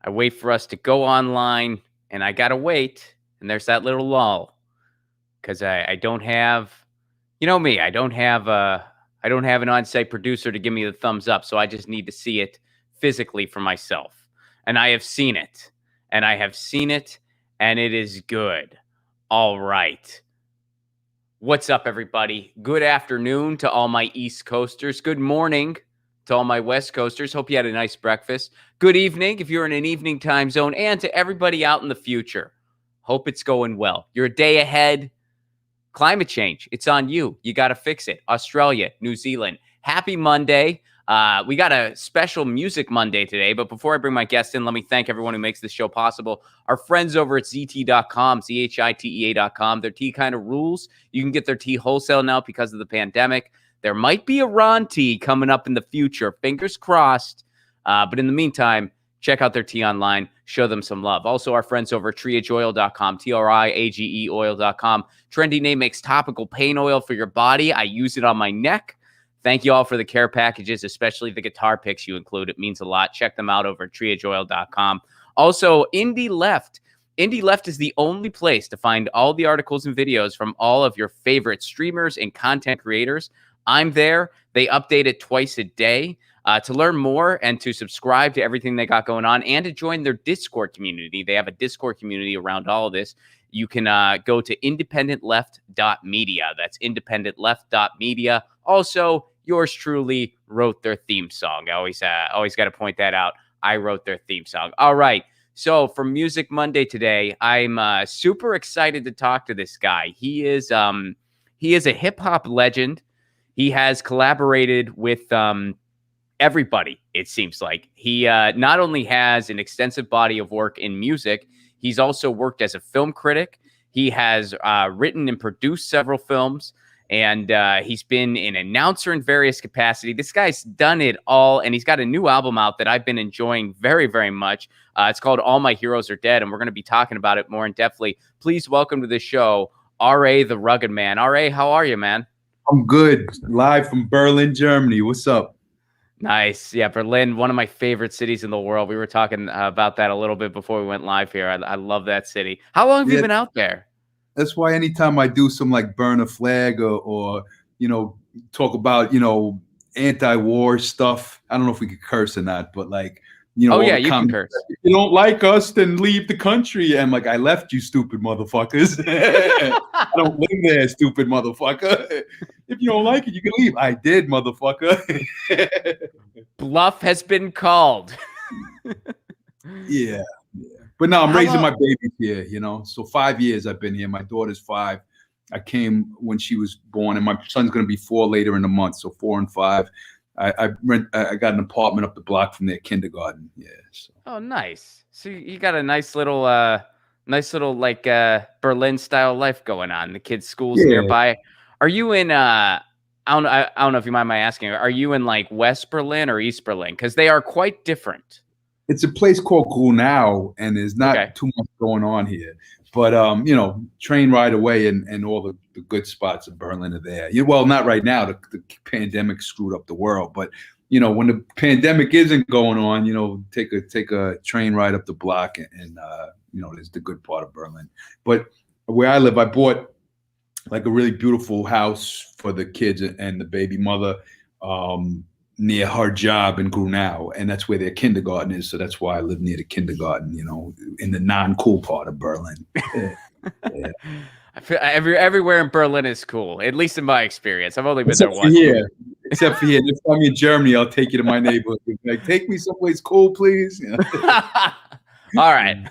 I wait for us to go online, and I gotta wait. And there's that little lull because I don't have, you know me, I don't have an on-site producer to give me the thumbs up, so I just need to see it physically for myself. And I have seen it, and I have seen it, and it is good. All right. What's up, everybody? Good afternoon to all my East Coasters. Good morning to all my West Coasters. Hope you had a nice breakfast. Good evening if you're in an evening time zone, and to everybody out in the future. Hope it's going well. You're a day ahead. Climate change, it's on you. You got to fix it. Australia, New Zealand. Happy Monday. We got a special Music Monday today, but before I bring my guest in, let me thank everyone who makes this show possible. Our friends over at ZT.com, ZHITEA.com. Their tea kind of rules. You can get their tea wholesale now because of the pandemic. There might be a Ron tea coming up in the future. Fingers crossed. But in the meantime, check out their tea online. Show them some love. Also, our friends over at triageoil.com, TRIAGE oil.com. Trendy name makes topical pain oil for your body. I use it on my neck. Thank you all for the care packages, especially the guitar picks you include. It means a lot. Check them out over at triageoil.com. Also, Indie Left. Indie Left is the only place to find all the articles and videos from all of your favorite streamers and content creators. I'm there. They update it twice a day. To learn more and to subscribe to everything they got going on and to join their Discord community. They have a Discord community around all of this. You can go to independentleft.media. That's independentleft.media. Also, yours truly wrote their theme song. I always got to point that out. I wrote their theme song. All right. So for Music Monday today, I'm super excited to talk to this guy. He is a hip hop legend. He has collaborated with everybody, it seems like. He not only has an extensive body of work in music, he's also worked as a film critic. He has written and produced several films, and he's been an announcer in various capacities. This guy's done it all, and he's got a new album out that I've been enjoying very, very much. It's called All My Heroes Are Dead, and we're going to be talking about it more in depthly. Please welcome to the show, R.A. the Rugged Man. R.A., how are you, man? I'm good. Live from Berlin, Germany. What's up? Nice. Yeah, Berlin, one of my favorite cities in the world. We were talking about that a little bit before we went live here. I love that city. How long have you been out there? That's why anytime I do some like burn a flag or talk about, anti-war stuff. I don't know if we could curse or not, but like, oh yeah, you can curse. If you don't like us, then leave the country. And like, I left you, stupid motherfuckers. I don't live there, stupid motherfucker. If you don't like it, you can leave. I did, motherfucker. Bluff has been called. Yeah. But no, I'm raising my baby here, So 5 years I've been here. My daughter's 5. I came when she was born, and my son's going to be 4 later in the month. So 4 and 5. I got an apartment up the block from their kindergarten. Yeah. So. Oh, nice. So you got a nice little like Berlin style life going on. The kids' schools nearby. Are you in I don't know if you mind my asking. Are you in like West Berlin or East Berlin? Because they are quite different. It's a place called Grunau, and there's not too much going on here. But train right away, and all the good spots of Berlin are there. Well, not right now. The pandemic screwed up the world. But when the pandemic isn't going on, take a train ride up the block, and there's the good part of Berlin. But where I live, I bought like a really beautiful house for the kids and the baby mother near her job in Grunau, and that's where their kindergarten is. So that's why I live near the kindergarten, in the non-cool part of Berlin. Yeah. I feel everywhere in Berlin is cool, at least in my experience. I've only been there once. Except for here. Next time you're in Germany, I'll take you to my neighborhood. Like, take me someplace cool, please. All right.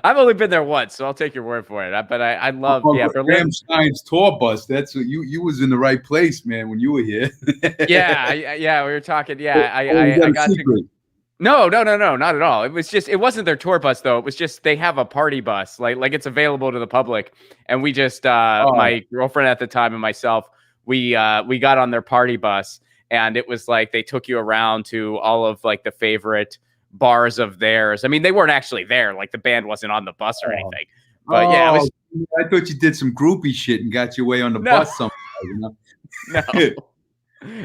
I've only been there once, so I'll take your word for it. But I love Berlin. Rammstein's tour bus. That's what you was in the right place, man, when you were here. We were talking. Yeah, I got to. No, not at all. It wasn't their tour bus though. It was just they have a party bus, like it's available to the public, and we just my girlfriend at the time and myself, we got on their party bus, and it was like they took you around to all of like the favorite bars of theirs. I mean, they weren't actually there. Like the band wasn't on the bus or anything. But I thought you did some groupie shit and got your way on the bus somehow.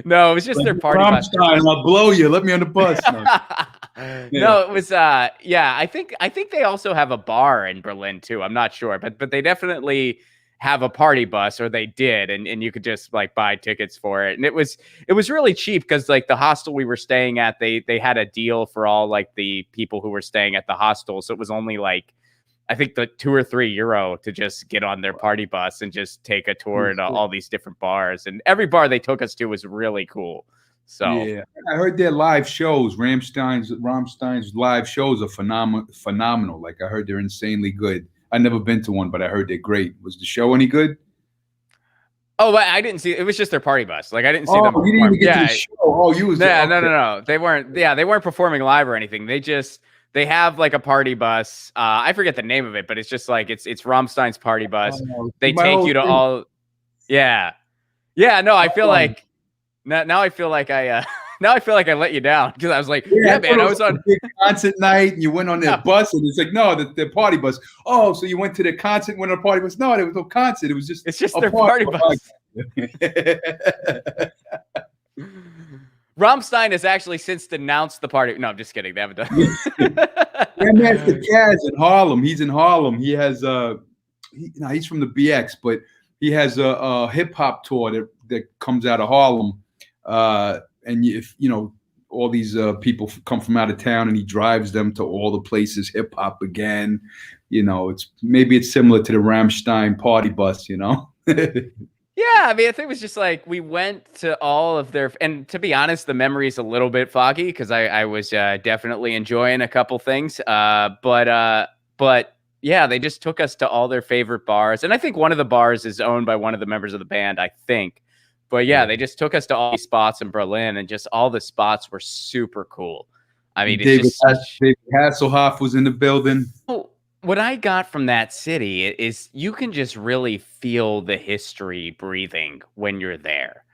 No, it was just their party bus. I'll blow you. Let me on the bus. Yeah. No, it was yeah, I think they also have a bar in Berlin too. I'm not sure, but they definitely have a party bus, or they did, and you could just like buy tickets for it. And it was really cheap because like the hostel we were staying at, they had a deal for all like the people who were staying at the hostel. So it was only like I think the €2 or €3 to just get on their party bus and just take a tour to all these different bars. And every bar they took us to was really cool. So Yeah, I heard their live shows. Rammstein's live shows are phenomenal. Like I heard they're insanely good. I've never been to one, but I heard they're great. Was the show any good? oh, but I didn't see it was just their party bus. Like I didn't see Oh, them you didn't perform. even get to the show. Oh, you was No, no, okay. no, no. They weren't. Yeah, they weren't performing live or anything. They have like a party bus. I forget the name of it, but it's just like it's Rammstein's party bus. Oh, They my take whole you to thing. all. Yeah, yeah. No, I feel Oh, like now I feel like I now I feel like I let you down because I was like, yeah, yeah, I thought man, it I was was like on. a big concert night, and you went on their No, bus, and it's like, no, the party bus. Oh, so you went to the concert, went on a party bus? No, there was no concert. It was just it's just a their party. party bus. Rammstein has actually since denounced the party. No, I'm just kidding. They haven't done. Grandmaster Caz in Harlem. He's in Harlem. He has he's from the BX, but he has a hip hop tour that comes out of Harlem. And if you know all these people come from out of town, and he drives them to all the places hip hop again. You know, it's similar to the Rammstein party bus. You know. Yeah, I mean, I think it was just like we went to all of their, and to be honest, the memory's a little bit foggy because I was definitely enjoying a couple things. But yeah, they just took us to all their favorite bars, and I think one of the bars is owned by one of the members of the band, I think. But yeah, Yeah. they just took us to all these spots in Berlin, and just all the spots were super cool. I mean, it's David just such. David Hasselhoff was in the building. Oh, what I got from that city is you can just really feel the history breathing when you're there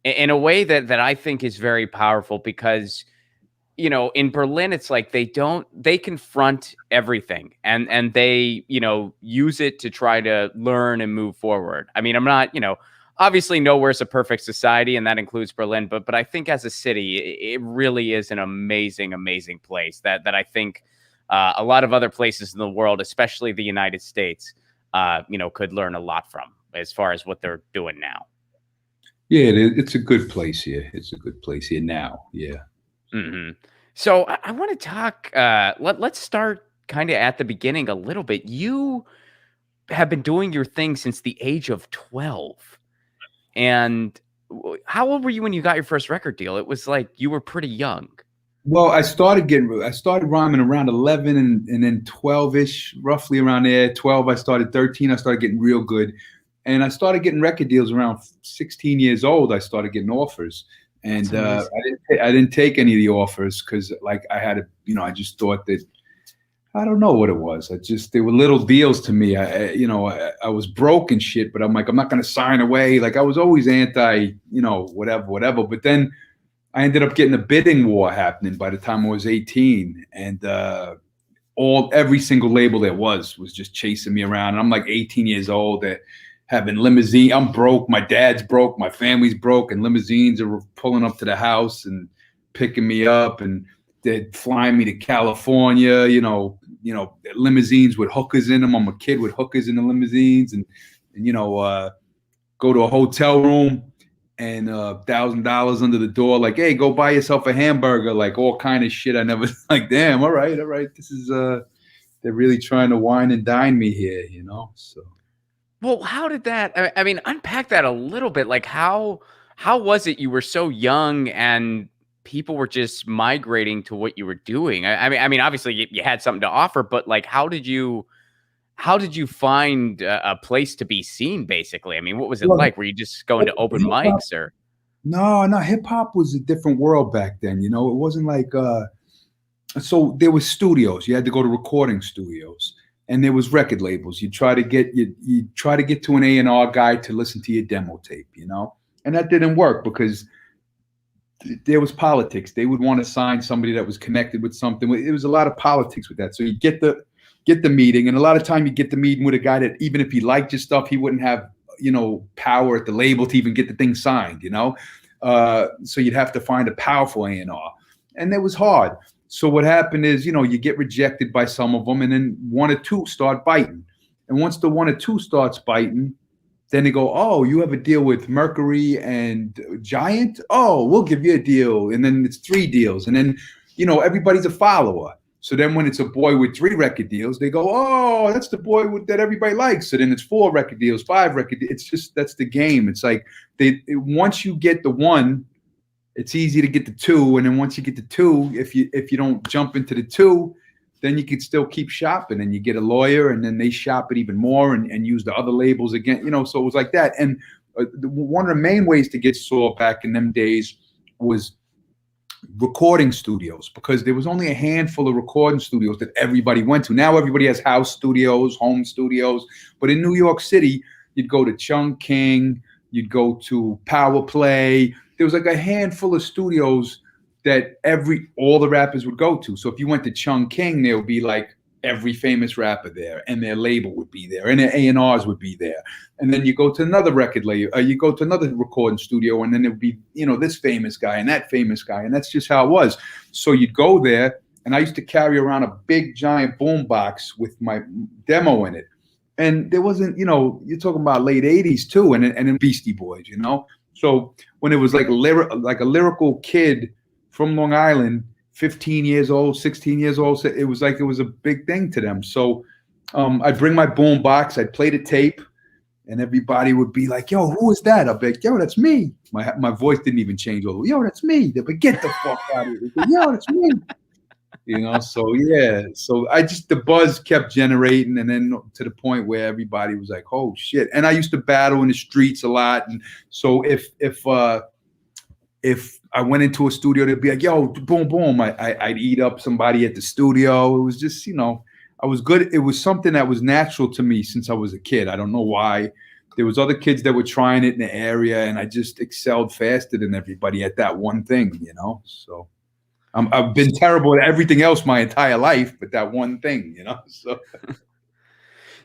in a way that I think is very powerful because in Berlin it's like they confront everything and they use it to try to learn and move forward. I mean, I'm not obviously nowhere's a perfect society, and that includes Berlin, but I think as a city it really is an amazing place that I think a lot of other places in the world, especially the United States, could learn a lot from as far as what they're doing now. Yeah, it's a good place here. It's a good place here now. Yeah. Hmm. So I want to talk. Let's start kind of at the beginning a little bit. You have been doing your thing since the age of 12, and how old were you when you got your first record deal? It was like you were pretty young. Well, I started rhyming around 11 and then 12-ish, roughly around there. 12, I started 13. I started getting real good. And I started getting record deals around 16 years old. I started getting offers. And I didn't take any of the offers because like I had I just thought that, I don't know what it was. They were little deals to me. I was broke and shit, but I'm like, I'm not going to sign away. Like I was always anti, whatever. But then I ended up getting a bidding war happening by the time I was 18, and every single label there was just chasing me around. And I'm like 18 years old. They're having limousine. I'm broke. My dad's broke. My family's broke, and limousines are pulling up to the house and picking me up, and they're flying me to California. Limousines with hookers in them. I'm a kid with hookers in the limousines, and go to a hotel room. And $1,000 under the door, like, hey, go buy yourself a hamburger, like all kind of shit. I never like, damn, all right. This is they're really trying to wine and dine me here, So Well, how did that? I mean, unpack that a little bit. Like, how was it? You were so young, and people were just migrating to what you were doing. I mean, obviously you had something to offer, but like, how did you find a place to be seen? Basically, I mean, what was it like? Were you just going to open mics or? No, hip hop was a different world back then. It wasn't like so there was studios. You had to go to recording studios, and there was record labels. You try to get to an A&R guy to listen to your demo tape, and that didn't work because there was politics. They would want to sign somebody that was connected with something. It was a lot of politics with that. So you get the meeting, and a lot of time you get the meeting with a guy that even if he liked your stuff, he wouldn't have power at the label to even get the thing signed. So you'd have to find a powerful A&R, and it was hard. So what happened is, you get rejected by some of them, and then one or two start biting. And once the one or two starts biting, then they go, oh, you have a deal with Mercury and Giant? Oh, we'll give you a deal. And then it's 3 deals. And then, everybody's a follower. So then when it's a boy with 3 record deals, they go, oh, that's the boy that everybody likes. So then it's 4 record deals, 5 record deals. It's just, that's the game. It's like once you get the 1, it's easy to get the 2. And then once you get the 2, if you don't jump into the 2, then you could still keep shopping, and you get a lawyer, and then they shop it even more and use the other labels again, so it was like that. And one of the main ways to get saw back in them days was recording studios, because there was only a handful of recording studios that everybody went to. Now everybody has house studios, home studios, but in New York City, you'd go to Chung King, you'd go to Power Play. There was like a handful of studios that all the rappers would go to. So if you went to Chung King, there would be like every famous rapper there, and their label would be there, and their A&Rs would be there. And then you go to another record label, you go to another recording studio, and then it would be, this famous guy and that famous guy. And that's just how it was. So you'd go there, and I used to carry around a big giant boom box with my demo in it. And there wasn't, you're talking about late 80s too, and then Beastie Boys, So when it was like a lyrical kid from Long Island, 15 years old, 16 years old, it was a big thing to them. So I'd bring my boom box, I'd play the tape, and everybody would be like, yo, who is that? I'd be like, yo, that's me. My voice didn't even change. Yo, that's me. They'd be, get the fuck out of here. Yo, that's me. So yeah. So the buzz kept generating, and then to the point where everybody was like, oh shit. And I used to battle in the streets a lot. And so if I went into a studio, they'd be like, yo, boom, boom. I'd eat up somebody at the studio. It was just, I was good. It was something that was natural to me since I was a kid. I don't know why. There was other kids that were trying it in the area, and I just excelled faster than everybody at that one thing, So I've been terrible at everything else my entire life, but that one thing,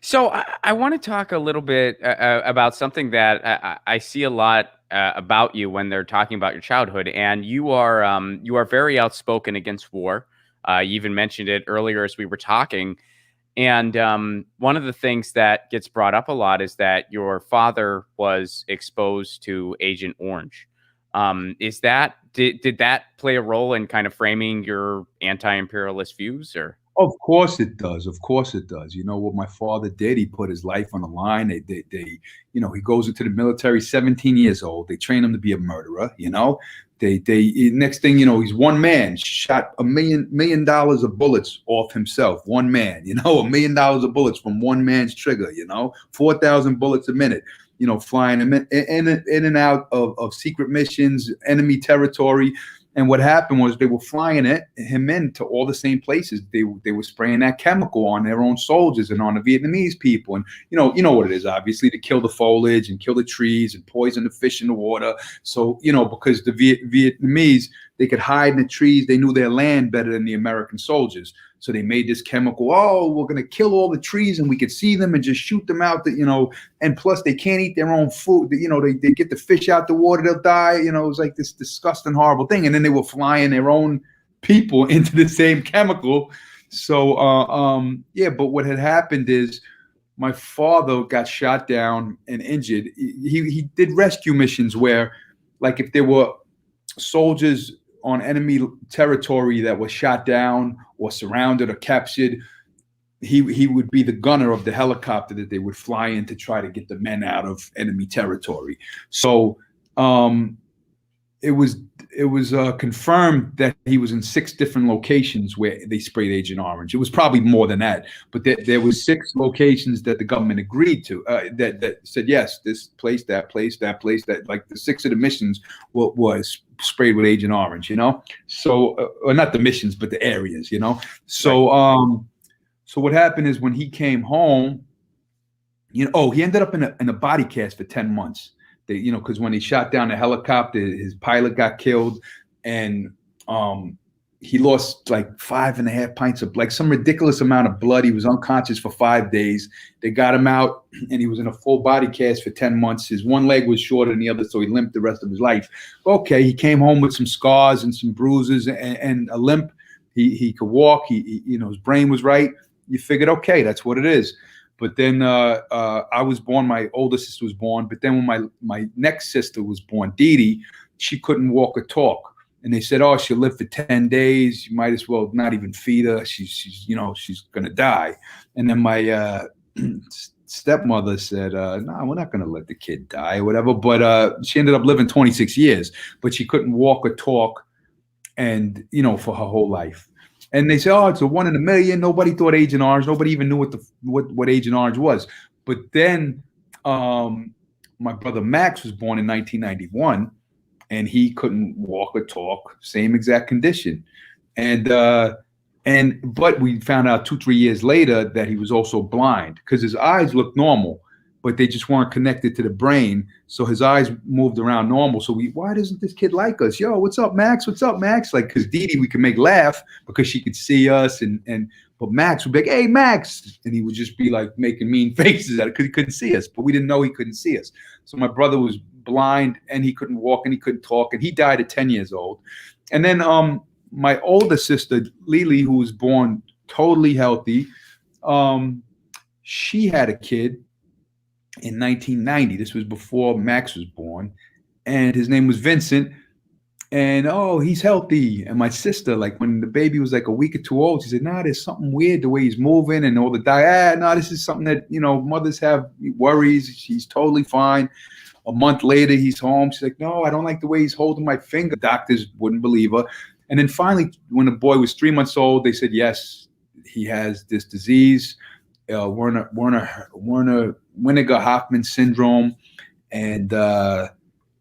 So I want to talk a little bit about something that I see a lot about you when they're talking about your childhood, and you are very outspoken against war. You even mentioned it earlier as we were talking, and one of the things that gets brought up a lot is that your father was exposed to Agent Orange. Did that play a role in kind of framing your anti-imperialist views, or? Of course it does. Of course it does. What my father did, he put his life on the line. They he goes into the military, 17 years old. They train him to be a murderer. Next thing he's one man, shot $1 million of bullets off himself. One man, $1 million of bullets from one man's trigger. 4,000 bullets a minute. Flying him in and out of secret missions, enemy territory. And what happened was they were flying him into all the same places. They were spraying that chemical on their own soldiers and on the Vietnamese people. And you know what it is, obviously, to kill the foliage and kill the trees and poison the fish in the water. So, because the Vietnamese, they could hide in the trees. They knew their land better than the American soldiers. So they made this chemical, we're going to kill all the trees and we could see them and just shoot them out, and plus they can't eat their own food. They get the fish out the water, they'll die. It was like this disgusting, horrible thing. And then they were flying their own people into the same chemical. So, but what had happened is my father got shot down and injured. He did rescue missions where, like, if there were soldiers on enemy territory that was shot down or surrounded or captured, he would be the gunner of the helicopter that they would fly in to try to get the men out of enemy territory. So it was confirmed that he was in 6 different locations where they sprayed Agent Orange. It was probably more than that, but there was 6 locations that the government agreed to, that said, yes, this place, that place, that place, that, like the 6 of the missions was sprayed with Agent Orange, So, or not the missions, but the areas, So, right. So what happened is when he came home, he ended up in a body cast for 10 months. Because when he shot down the helicopter, his pilot got killed, and he lost like 5.5 pints of, like, some ridiculous amount of blood. He was unconscious for 5 days. They got him out, and he was in a full body cast for 10 months. His one leg was shorter than the other, so he limped the rest of his life. Okay, he came home with some scars and some bruises and a limp, He could walk. His brain was right. You figured, okay, that's what it is. But then I was born. My older sister was born. But then when my next sister was born, Dee Dee, she couldn't walk or talk. And they said, oh, she'll live for 10 days. You might as well not even feed her. She's going to die. And then my stepmother said, no, we're not going to let the kid die or whatever. But she ended up living 26 years. But she couldn't walk or talk and, for her whole life. And they say, oh, it's a 1 in a million. Nobody thought Agent Orange. Nobody even knew what Agent Orange was. But then my brother Max was born in 1991. And he couldn't walk or talk, same exact condition. But we found out 2-3 years later that he was also blind because his eyes looked normal, but they just weren't connected to the brain. So his eyes moved around normal. So why doesn't this kid like us? Yo, what's up, Max? What's up, Max? Like, because Dee Dee, we could make laugh because she could see us. But Max would be like, hey, Max. And he would just be like making mean faces at it because he couldn't see us. But we didn't know he couldn't see us. So my brother was blind and he couldn't walk and he couldn't talk. And he died at 10 years old. And then my older sister, Lily, who was born totally healthy, she had a kid in 1990. This was before Max was born. And his name was Vincent. And, oh, he's healthy. And my sister, like when the baby was like a week or two old, she said, nah, there's something weird the way he's moving and all the no, this is something that, mothers have worries. He's totally fine. A month later, he's home. She's like, no, I don't like the way he's holding my finger. Doctors wouldn't believe her. And then finally, when the boy was 3 months old, they said, yes, he has this disease, Werner-Hoffman syndrome. And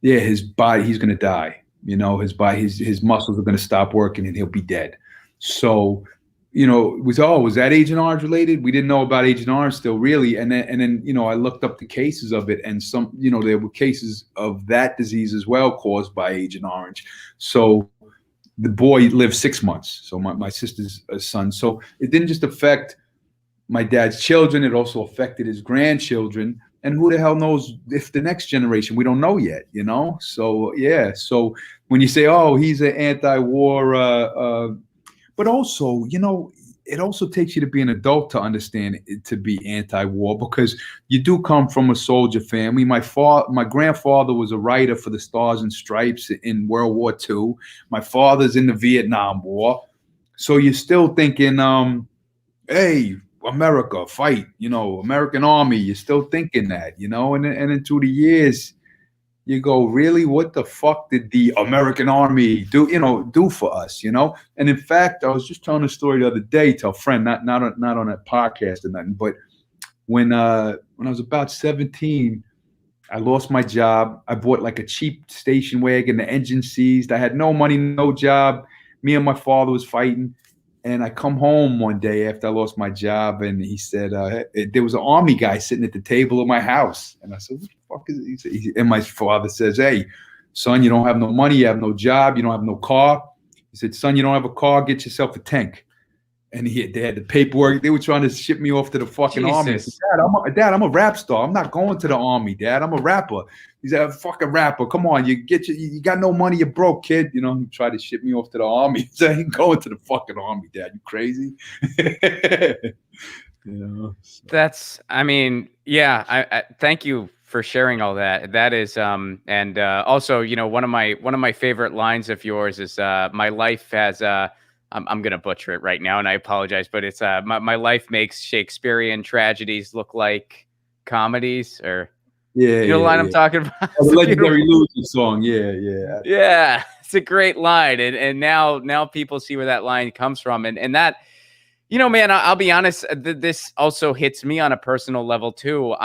his body, he's going to die. His body, his muscles are going to stop working and he'll be dead. So, it was, was that Agent Orange related? We didn't know about Agent Orange still really. And then, I looked up the cases of it and some, there were cases of that disease as well caused by Agent Orange. So the boy lived 6 months. So my sister's son. So it didn't just affect my dad's children. It also affected his grandchildren. And who the hell knows if the next generation, we don't know yet, So, yeah. So when you say, oh, he's an anti-war, but also, it also takes you to be an adult to understand it, to be anti-war, because you do come from a soldier family. My grandfather was a writer for the Stars and Stripes in World War II. My father's in the Vietnam War. So you're still thinking, hey, America, fight, American Army. You're still thinking that, and then through the years, you go, really? What the fuck did the American Army do for us? And in fact, I was just telling a story the other day to a friend, not on a podcast or nothing, but when I was about 17, I lost my job. I bought like a cheap station wagon. The engine seized. I had no money, no job. Me and my father was fighting. And I come home one day after I lost my job, and he said, there was an Army guy sitting at the table of my house. And I said, what the fuck is it? And my father says, hey, son, you don't have no money, you have no job, you don't have no car. He said, son, you don't have a car, get yourself a tank. And they had the paperwork. They were trying to ship me off to the fucking Army. I said, Dad, I'm a rap star. I'm not going to the Army, Dad. I'm a rapper. He's a fucking rapper. Come on, you got no money, you're broke, kid. He tried to ship me off to the Army. He said, I ain't going to the fucking Army, Dad. You crazy? That's, yeah. I thank you for sharing all that. That is, and also, one of my favorite lines of yours is, my life has I'm going to butcher it right now, and I apologize, but it's my life makes Shakespearean tragedies look like comedies, or the line I'm talking about. The legendary loser song, yeah. It's a great line, and now people see where that line comes from, and that, man, I'll be honest, this also hits me on a personal level too.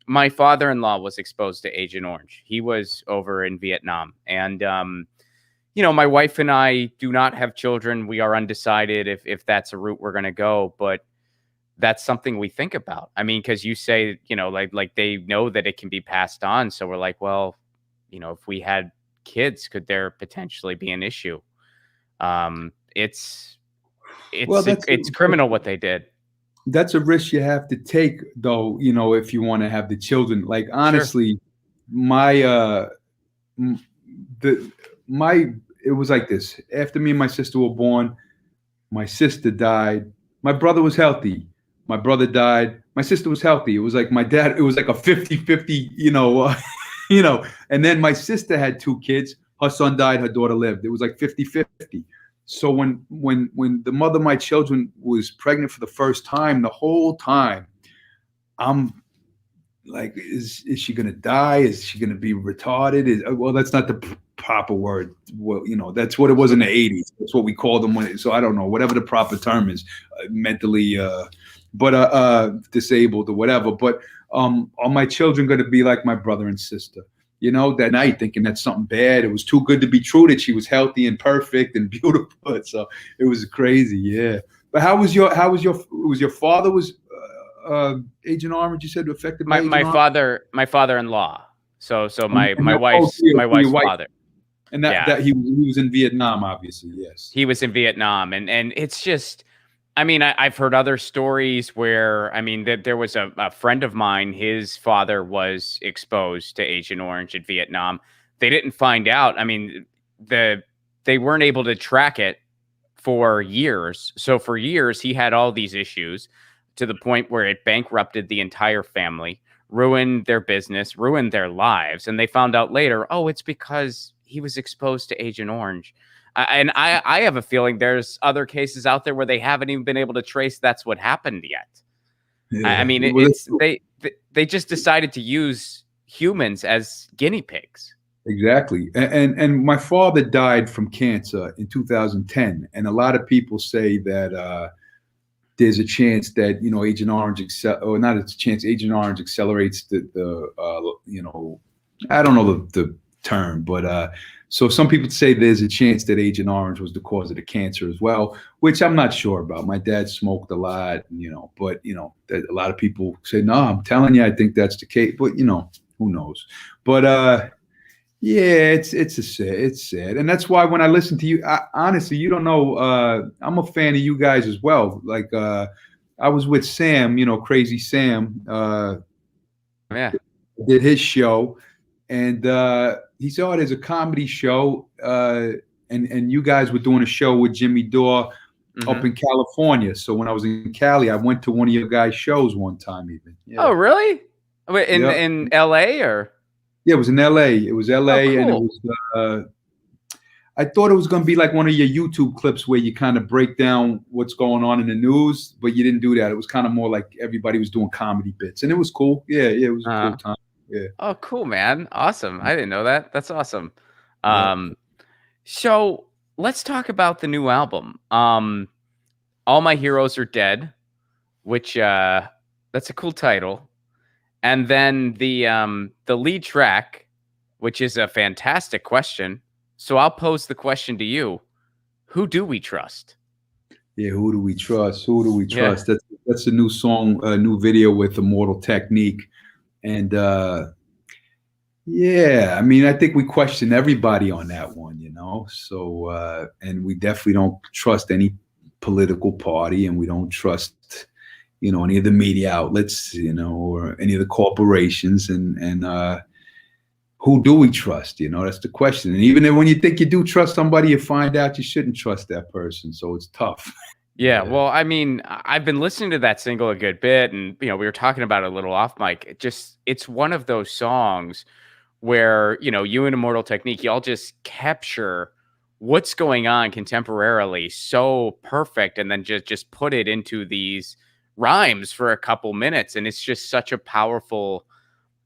My father-in-law was exposed to Agent Orange. He was over in Vietnam, and my wife and I do not have children. We are undecided if that's a route we're going to go, but that's something we think about. Because you say, like they know that it can be passed on. So we're like, well, if we had kids, could there potentially be an issue? It's criminal what they did. That's a risk you have to take, though, if you want to have the children. Like, honestly, sure. My it was like this. After me and my sister were born, my sister died. My brother was healthy. My brother died. My sister was healthy. It was like my dad. It was like a 50-50, and then my sister had 2 kids. Her son died. Her daughter lived. It was like 50-50. So when the mother of my children was pregnant for the first time, the whole time, I'm like, is she gonna die? Is she gonna be retarded? Well, that's not the proper word. Well, that's what it was in the '80s. That's what we called them so I don't know, whatever the proper term is, mentally, disabled or whatever. But are my children gonna be like my brother and sister? That night, thinking that's something bad. It was too good to be true that she was healthy and perfect and beautiful. So it was crazy, yeah. But was your father Agent Orange? You said affected by my father-in-law. So my wife's father. And that he was in Vietnam, obviously. Yes, he was in Vietnam, and it's just, I mean, I've heard other stories where, I mean, that there was a friend of mine, his father was exposed to Agent Orange in Vietnam. They didn't find out. I mean, they weren't able to track it for years. So for years, he had all these issues to the point where it bankrupted the entire family, ruined their business, ruined their lives. And they found out later, oh, it's because he was exposed to Agent Orange. And I have a feeling there's other cases out there where they haven't even been able to trace that's what happened yet. Yeah. I mean, they just decided to use humans as guinea pigs. Exactly. And my father died from cancer in 2010. And a lot of people say that there's a chance that, Agent Orange Agent Orange accelerates I don't know the term, but so some people say there's a chance that Agent Orange was the cause of the cancer as well, which I'm not sure about. My dad smoked a lot, but a lot of people say, no, I'm telling you, I think that's the case, but who knows? But yeah, it's sad, and that's why when I listen to you, honestly, you don't know, I'm a fan of you guys as well. Like I was with Sam, Crazy Sam, did his show, and he said, oh, there's a comedy show, and you guys were doing a show with Jimmy Dore up in California. So when I was in Cali, I went to one of your guys' shows one time even. Yeah. Oh, really? In LA or? Yeah, it was in LA. It was LA, oh, cool. And it was. I thought it was going to be like one of your YouTube clips where you kind of break down what's going on in the news, but you didn't do that. It was kind of more like everybody was doing comedy bits, and it was cool. Yeah, it was a cool time. Yeah. Oh, cool, man! Awesome. I didn't know that. That's awesome. So let's talk about the new album. All My Heroes Are Dead, which that's a cool title. And then the lead track, which is a fantastic question. So I'll pose the question to you. Who do we trust? Yeah, who do we trust? Who do we trust? Yeah. That's a new song, a new video with Immortal Technique. And yeah, I mean, I think we question everybody on that one, So and we definitely don't trust any political party, and we don't trust any of the media outlets, or any of the corporations, and who do we trust? That's the question. And even when you think you do trust somebody, you find out you shouldn't trust that person. So it's tough. Yeah. Well, I mean, I've been listening to that single a good bit, and we were talking about it a little off mic. It's one of those songs where, you and Immortal Technique, y'all just capture what's going on contemporarily so perfect, and then just put it into these rhymes for a couple minutes, and it's just such a powerful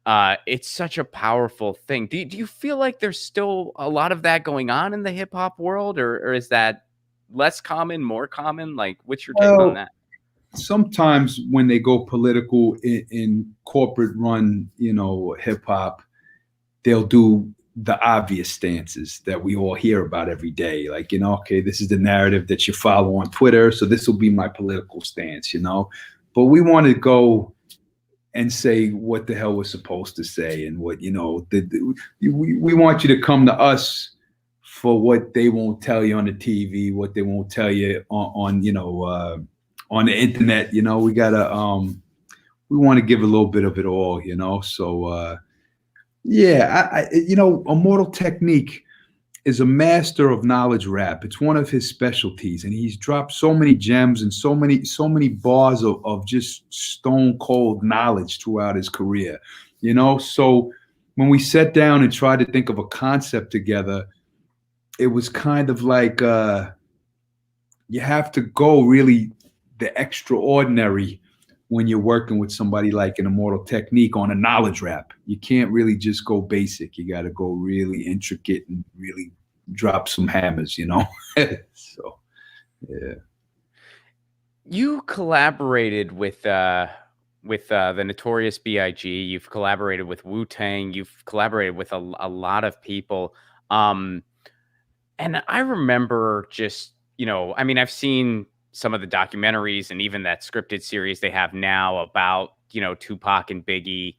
thing. Do you feel like there's still a lot of that going on in the hip hop world, or is that less common, more common? Like, what's your take on that? Sometimes when they go political in corporate run, hip hop, they'll do the obvious stances that we all hear about every day. Like, okay, this is the narrative that you follow on Twitter, so this will be my political stance, But we want to go and say what the hell we're supposed to say, and what, we want you to come to us for what they won't tell you on the TV, what they won't tell you on the internet. We gotta, we want to give a little bit of it all, So, yeah, Immortal Technique, is a master of knowledge rap. It's one of his specialties, and he's dropped so many gems and so many bars of just stone cold knowledge throughout his career. You know, so when we sat down and tried to think of a concept together, it was kind of like you have to go really the extraordinary when you're working with somebody like an Immortal Technique on a knowledge rap. You can't really just go basic. You got to go really intricate and really drop some hammers, you know? So, yeah. You collaborated with the Notorious B.I.G. You've collaborated with Wu-Tang. You've collaborated with a lot of people. And I remember just, you know, I mean, I've seen some of the documentaries and even that scripted series they have now about, you know, Tupac and Biggie.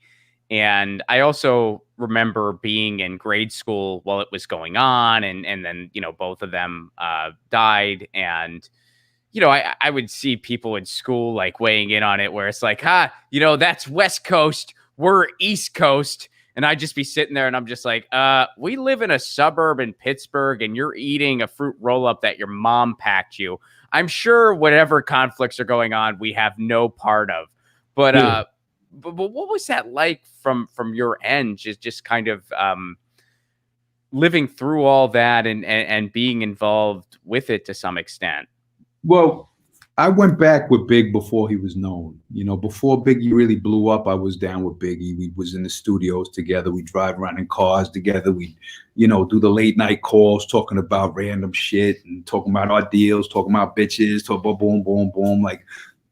And I also remember being in grade school while it was going on. And then, you know, both of them died. And, you know, I would see people in school like weighing in on it where it's like, you know, that's West Coast. We're East Coast. And I'd just be sitting there and I'm just like, we live in a suburb in Pittsburgh and you're eating a fruit roll up that your mom packed you. I'm sure whatever conflicts are going on, we have no part of. But but what was that like from your end? Just kind of living through all that and being involved with it to some extent. Well, I went back with Big before he was known. You know, before Biggie really blew up, I was down with Biggie. We was in the studios together. We drive around in cars together. We, you know, do the late night calls talking about random shit and talking about our deals, talking about bitches, talk about boom, boom, boom. Like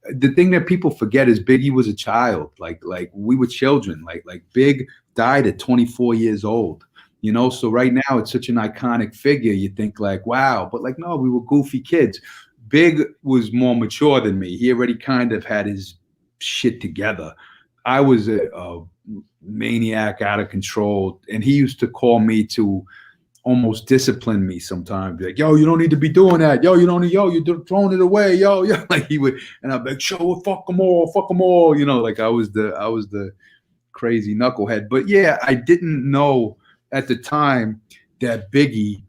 the thing that people forget is Biggie was a child. Like we were children. Like Big died at 24 years old. You know, so right now it's such an iconic figure. You think like, wow, but like, no, we were goofy kids. Big was more mature than me. He already kind of had his shit together. I was a maniac out of control. And he used to call me to almost discipline me sometimes. Like, yo, you don't need to be doing that. Yo, you don't need, yo, you're throwing it away. Yo. Like he would, and I'd be like, show it, fuck them all. You know, like I was the crazy knucklehead. But yeah, I didn't know at the time that Biggie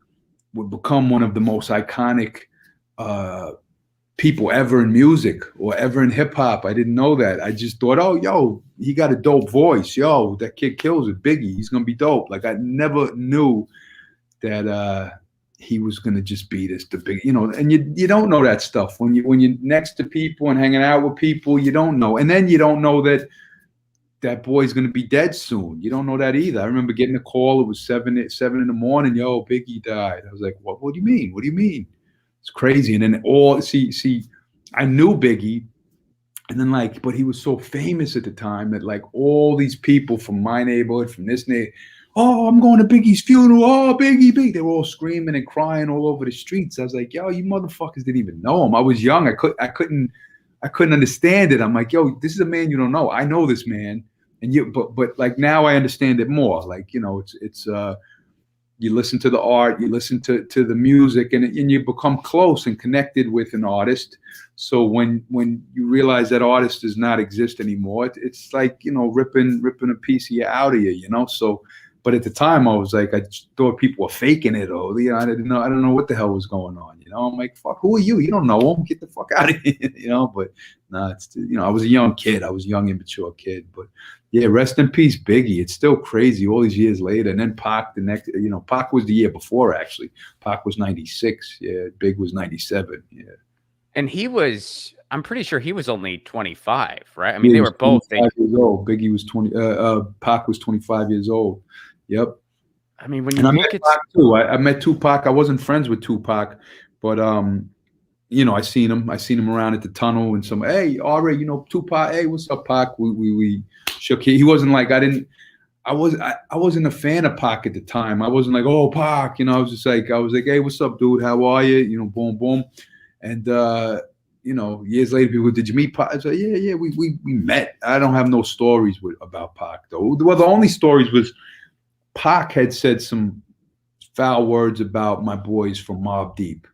would become one of the most iconic people ever in music or ever in hip hop. I didn't know that. I just thought, oh, yo, he got a dope voice. Yo, that kid kills it. Biggie, he's gonna be dope. Like I never knew that he was gonna just be the big, you know. And you don't know that stuff when you're next to people and hanging out with people. You don't know, and then you don't know that boy's gonna be dead soon. You don't know that either. I remember getting a call. It was 7 in the morning. Yo, Biggie died. I was like, what do you mean? What do you mean? It's crazy. And then I knew Biggie, and then like, but he was so famous at the time that like all these people from my neighborhood, from this neighborhood, oh, I'm going to Biggie's funeral. Oh, Biggie. They were all screaming and crying all over the streets. I was like, yo, you motherfuckers didn't even know him. I was young. I couldn't understand it. I'm like, yo, this is a man you don't know. I know this man. And but like now I understand it more. Like, you know, it's you listen to the art, you listen to the music, and you become close and connected with an artist. So when you realize that artist does not exist anymore, it's like, you know, ripping a piece of you out of you, you know. So, but at the time I was like, I thought people were faking it, or you know, I don't know what the hell was going on, you know. I'm like, fuck, who are you? You don't know him. Get the fuck out of here, you know. But no, it's, you know, I was a young kid. I was a young, immature kid, but. Yeah, rest in peace, Biggie. It's still crazy all these years later. And then Pac, the next, you know, Pac was the year before, actually. Pac was 96. Yeah, Big was 97. Yeah. And I'm pretty sure he was only 25, right? I mean, they were both 25 years old. Biggie was 20, Pac was 25 years old. Yep. I mean, when you look at Pac too. I met Tupac. I wasn't friends with Tupac, but you know, I seen him around at the tunnel and hey, Ari, you know, Tupac, hey, what's up, Pac? We shook. He wasn't like, I wasn't a fan of Pac at the time. I wasn't like, oh, Pac, you know, I was like, hey, what's up, dude? How are you? You know, boom, boom. And you know, years later, people, did you meet Pac? I was like, yeah, we met. I don't have no stories about Pac though. Well, the only stories was Pac had said some foul words about my boys from Mobb Deep.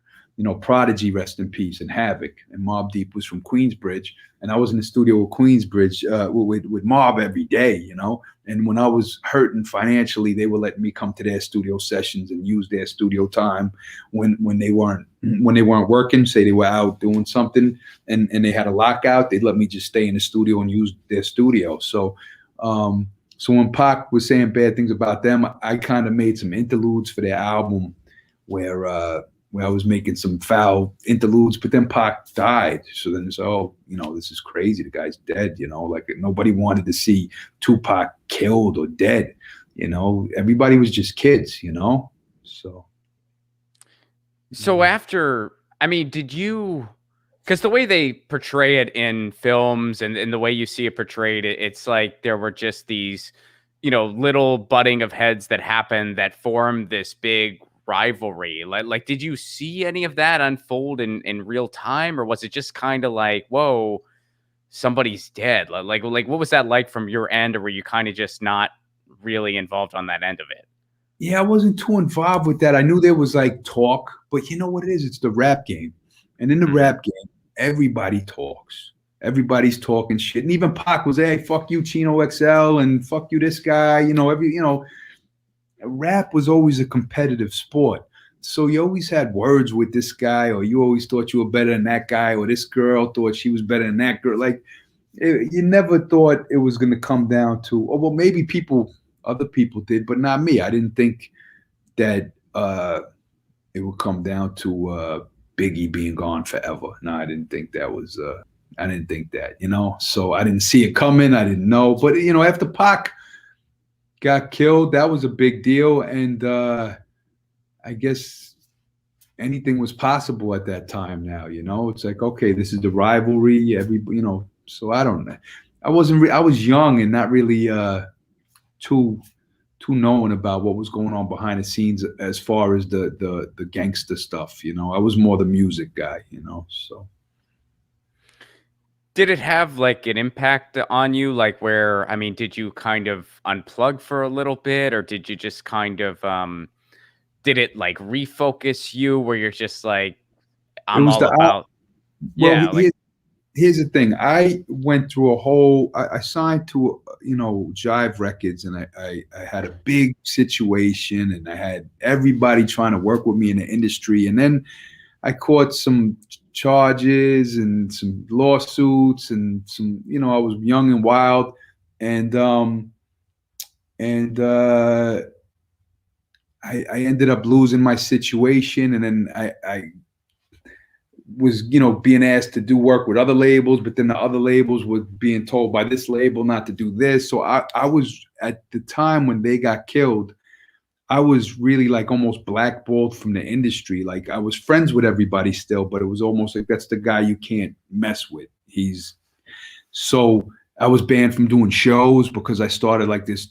Prodigy, rest in peace, and Havoc, and Mobb Deep was from Queensbridge, and I was in the studio with Queensbridge with Mobb every day, and when I was hurting financially, they were letting me come to their studio sessions and use their studio time when they weren't working. Say they were out doing something and they had a lockout, they'd let me just stay in the studio and use their studio. So when Pac was saying bad things about them, I kind of made some interludes for their album where I was making some foul interludes, but then Pac died. So then it's, this is crazy. The guy's dead, like nobody wanted to see Tupac killed or dead, everybody was just kids, So after, did you, because the way they portray it in films and the way you see it portrayed, it's like there were just these, little butting of heads that happened that formed this big rivalry. Like, did you see any of that unfold in real time, or was it just kind of like, whoa, somebody's dead? Like what was that like from your end, or were you kind of just not really involved on that end of it? Yeah, I wasn't too involved with that. I knew there was like talk, but you know what it is? It's the rap game. And in the rap game, everybody talks. Everybody's talking shit. And even Pac was, hey, fuck you, Chino XL, and fuck you, this guy. Rap was always a competitive sport. So you always had words with this guy, or you always thought you were better than that guy, or this girl thought she was better than that girl. Like, you never thought it was going to come down to, well, maybe other people did, but not me. I didn't think that it would come down to Biggie being gone forever. No, I didn't think that was, I didn't think that, so I didn't see it coming. I didn't know. But, after Pac got killed, that was a big deal. And I guess anything was possible at that time now, it's like, okay, this is the rivalry. So I don't know. I was young and not really too known about what was going on behind the scenes as far as the gangster stuff. I was more the music guy, so. Did it have like an impact on you? Like where, did you kind of unplug for a little bit, or did you just kind of, did it like refocus you where you're just like, I'm all about, yeah. Well, here's the thing. I went through I signed to, Jive Records, and I had a big situation, and I had everybody trying to work with me in the industry. And then I caught some charges and some lawsuits and some, I was young and wild. And I ended up losing my situation. And then I was, being asked to do work with other labels, but then the other labels were being told by this label not to do this. So I was, at the time when they got killed, I was really like almost blackballed from the industry. Like I was friends with everybody still, but it was almost like, that's the guy you can't mess with. So I was banned from doing shows because I started like this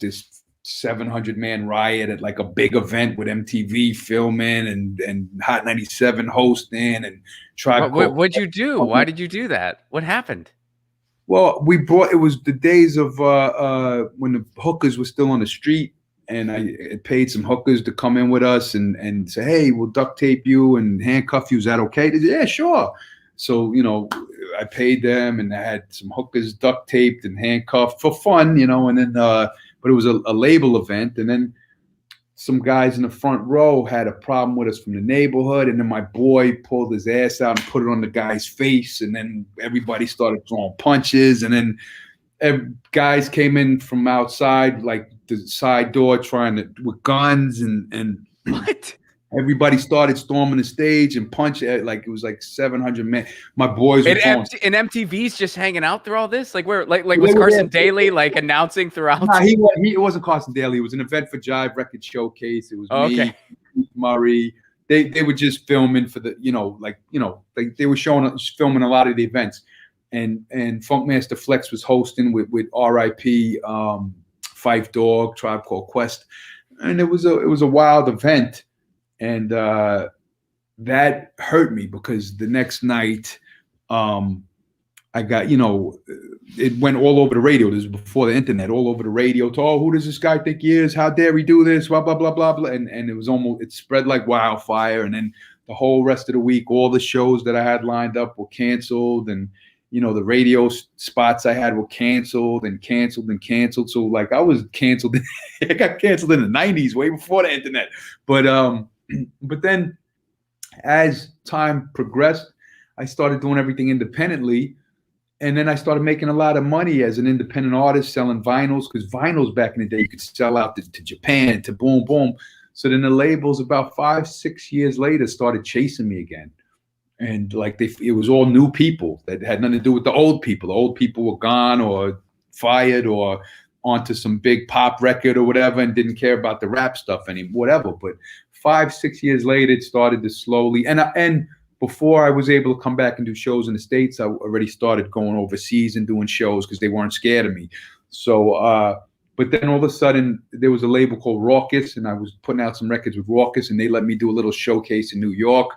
700-man riot at like a big event with MTV filming and Hot 97 hosting and Tribe. What'd you do? Why did you do that? What happened? Well, it was the days of when the hookers were still on the street, and I paid some hookers to come in with us and say, hey, we'll duct tape you and handcuff you. Is that okay? They said, yeah, sure. So, I paid them, and I had some hookers duct taped and handcuffed for fun, and then, but it was a label event. And then some guys in the front row had a problem with us from the neighborhood. And then my boy pulled his ass out and put it on the guy's face. And then everybody started throwing punches. And then guys came in from outside, like the side door, with guns and what? Everybody started storming the stage and punching. Like it was like 700 men. My boys were and MTV's just hanging out through all this. Like where, like was Carson Daly like announcing throughout? Nah, it wasn't Carson Daly. It was an event for Jive Record Showcase. It was me, Murray. They were just filming for the, like they were filming a lot of the events, and Funkmaster Flex was hosting with R.I.P. Phife Dawg, Tribe Called Quest, and it was a wild event. And that hurt me because the next night I got, it went all over the radio. This was before the internet, all over the radio. Who does this guy think he is? How dare he do this? Blah, blah, blah, blah, blah. And it spread like wildfire. And then the whole rest of the week, all the shows that I had lined up were canceled, and the radio spots I had were canceled and canceled and canceled. So like I was canceled. I got canceled in the 90s, way before the internet. But then as time progressed, I started doing everything independently. And then I started making a lot of money as an independent artist selling vinyls, because vinyls back in the day, you could sell out to Japan, to boom, boom. So then the labels about 5-6 years later started chasing me again. And like it was all new people that had nothing to do with the old people. The old people were gone or fired or onto some big pop record or whatever, and didn't care about the rap stuff anymore, whatever. But 5-6 years later, it started to slowly, and before I was able to come back and do shows in the States, I already started going overseas and doing shows because they weren't scared of me. So, but then all of a sudden there was a label called Raucous, and I was putting out some records with Raucous, and they let me do a little showcase in New York.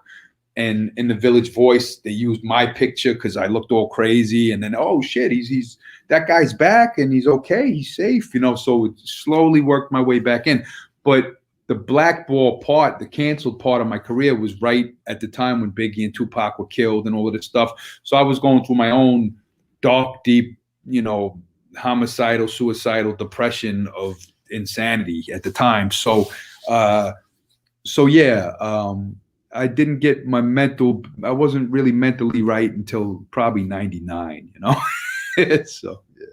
And in the Village Voice, they used my picture because I looked all crazy. And then, oh shit, he's that guy's back and he's okay, he's safe, So it slowly worked my way back in. But the blackball part, the canceled part of my career was right at the time when Biggie and Tupac were killed and all of this stuff. So I was going through my own dark, deep, homicidal, suicidal depression of insanity at the time. So yeah. I didn't get I wasn't really mentally right until probably 99, So, yeah.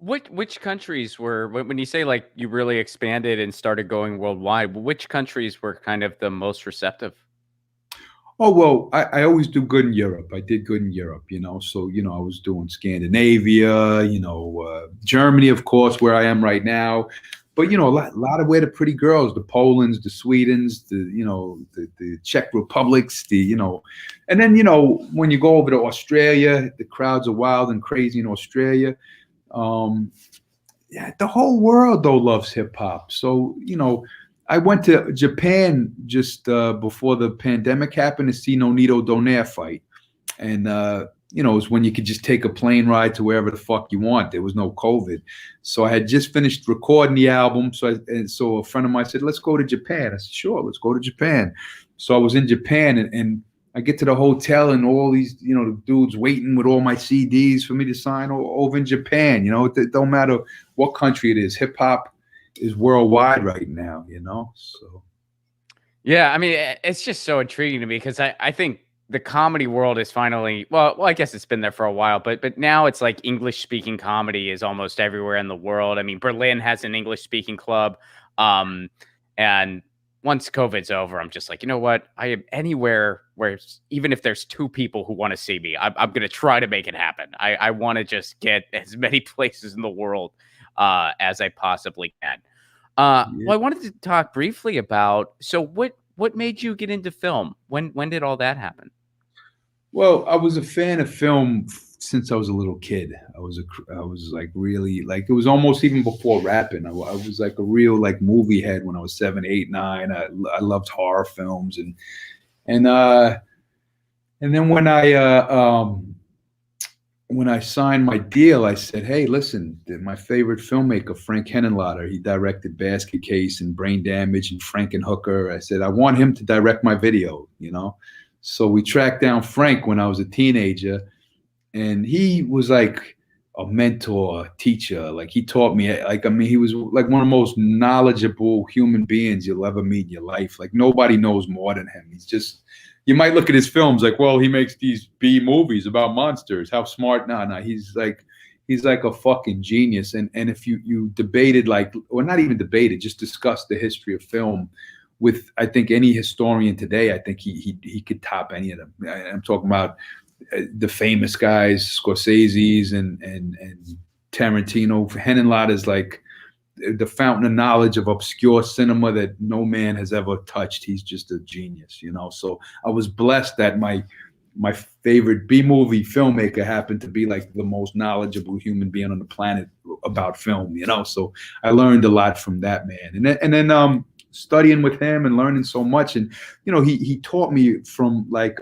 Which countries were, when you say like you really expanded and started going worldwide, which countries were kind of the most receptive? Oh, well, I always do good in Europe. I did good in Europe, So, I was doing Scandinavia, Germany, of course, where I am right now. But, a lot of where the pretty girls, the Polands, the Swedens, the Czech Republics, and then, when you go over to Australia, the crowds are wild and crazy in Australia. Yeah, the whole world, though, loves hip hop. So, I went to Japan just before the pandemic happened to see Nonito Donaire fight. And, it was when you could just take a plane ride to wherever the fuck you want. There was no COVID. So I had just finished recording the album. So a friend of mine said, let's go to Japan. I said, sure, let's go to Japan. So I was in Japan, and I get to the hotel, and all these, the dudes waiting with all my CDs for me to sign over in Japan. It don't matter what country it is. Hip hop is worldwide right now, so. Yeah, I mean, it's just so intriguing to me because I think the comedy world is finally, well, I guess it's been there for a while, but now it's like English speaking comedy is almost everywhere in the world. I mean, Berlin has an English speaking club. And once COVID's over, I'm just like, you know what? I am anywhere where, even if there's 2 people who want to see me, I'm going to try to make it happen. I want to just get as many places in the world as I possibly can. Well, I wanted to talk briefly about, so what made you get into film? When did all that happen? Well, I was a fan of film since I was a little kid. I was like really, like, it was almost even before rapping. I was like a real like movie head when I was 7, 8, 9. I loved horror films, and then when I signed my deal, I said, hey, listen, my favorite filmmaker, Frank Henenlotter, he directed Basket Case and Brain Damage and Frankenhooker. I said, I want him to direct my video, So we tracked down Frank when I was a teenager, and he was like a mentor, teacher. Like, he taught me, like, I mean, he was like one of the most knowledgeable human beings you'll ever meet in your life. Like, nobody knows more than him. He's just, you might look at his films like, well, he makes these B movies about monsters. How smart? No, he's like a fucking genius. And if you debated, like, or not even debated, just discussed the history of film with, I think, any historian today, I think he could top any of them. I'm talking about the famous guys, Scorsese's and Tarantino. Henenlotter is like the fountain of knowledge of obscure cinema that no man has ever touched. He's just a genius, So I was blessed that my favorite B-movie filmmaker happened to be like the most knowledgeable human being on the planet about film, So I learned a lot from that man. And then studying with him and learning so much. And, he taught me from like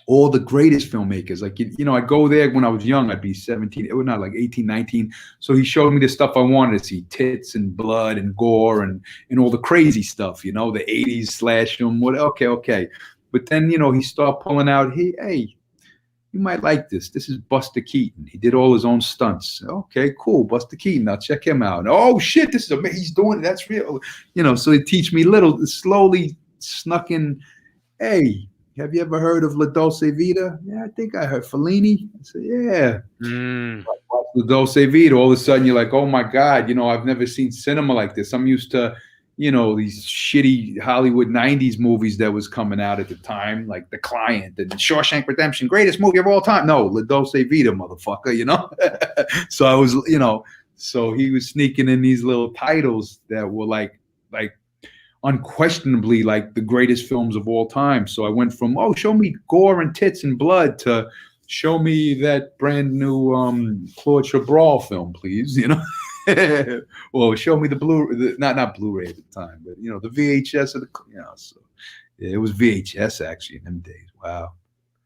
all the greatest filmmakers. Like, I'd go there when I was young. I'd be 17. It was not like 18, 19. So he showed me the stuff I wanted to see: tits and blood and gore and all the crazy stuff. The 80s slash film. What? Okay. But then he started pulling out. Hey, you might like this. This is Buster Keaton. He did all his own stunts. Okay, cool. Buster Keaton. I'll check him out. Oh shit, this is amazing. He's doing it. That's real. So he teach me slowly snuck in. Hey, have you ever heard of La Dolce Vita? Yeah, I think I heard Fellini. I said, yeah. La Dolce Vita. All of a sudden you're like, oh my God, I've never seen cinema like this. I'm used to these shitty Hollywood 90s movies that was coming out at the time, like The Client and Shawshank Redemption, greatest movie of all time. No, La Dolce Vita, motherfucker, So I was, so he was sneaking in these little titles that were like unquestionably like the greatest films of all time. So I went from, show me gore and tits and blood to show me that brand new Claude Chabrol film, please, Well, show me the not Blu-ray at the time, but the VHS of the so yeah, it was VHS actually in them days. Wow.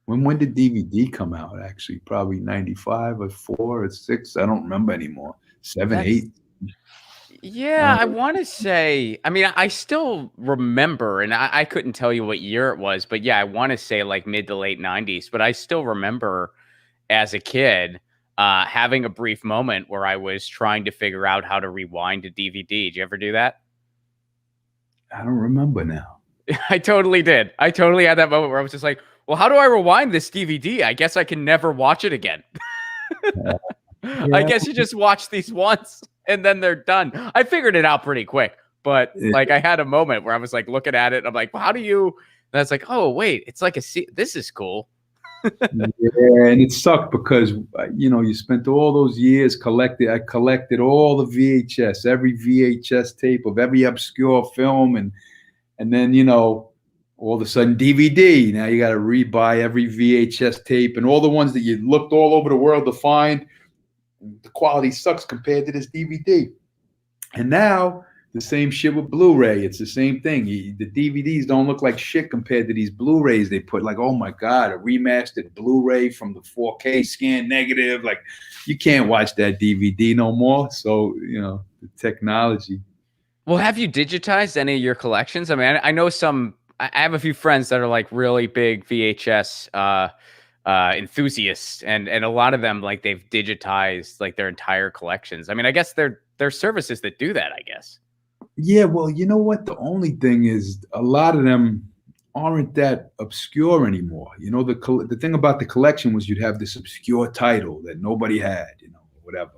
When did DVD come out? Actually, probably 95 or 4 or 6. I don't remember anymore. 7, 8. Yeah, I want to say, I mean, I still remember, and I couldn't tell you what year it was, but yeah, I want to say like mid to late 90s, but I still remember as a kid having a brief moment where I was trying to figure out how to rewind a DVD. Did you ever do that? I don't remember now. I totally did. I totally had that moment where I was just like, well, how do I rewind this DVD? I guess I can never watch it again. I guess you just watch these once and then they're done. I figured it out pretty quick, but like I had a moment where I was like looking at it and I'm like, well, how do you? And I was like, oh, wait, it's like this is cool. Yeah, and it sucked because you spent all those years I collected all the VHS, every VHS tape of every obscure film, and then all of a sudden DVD. Now you got to rebuy every VHS tape, and all the ones that you looked all over the world to find. The quality sucks compared to this DVD. And now the same shit with Blu-ray. It's the same thing. The DVDs don't look like shit compared to these Blu-rays they put. Like, oh my God, a remastered Blu-ray from the 4K scan negative. Like, you can't watch that DVD no more. So, the technology. Well, have you digitized any of your collections? I mean, I know I have a few friends that are like really big VHS enthusiasts, and a lot of them, like, they've digitized like their entire collections. I mean, I guess there are services that do that, I guess. Yeah, well, you know what? The only thing is a lot of them aren't that obscure anymore. The thing about the collection was you'd have this obscure title that nobody had, whatever.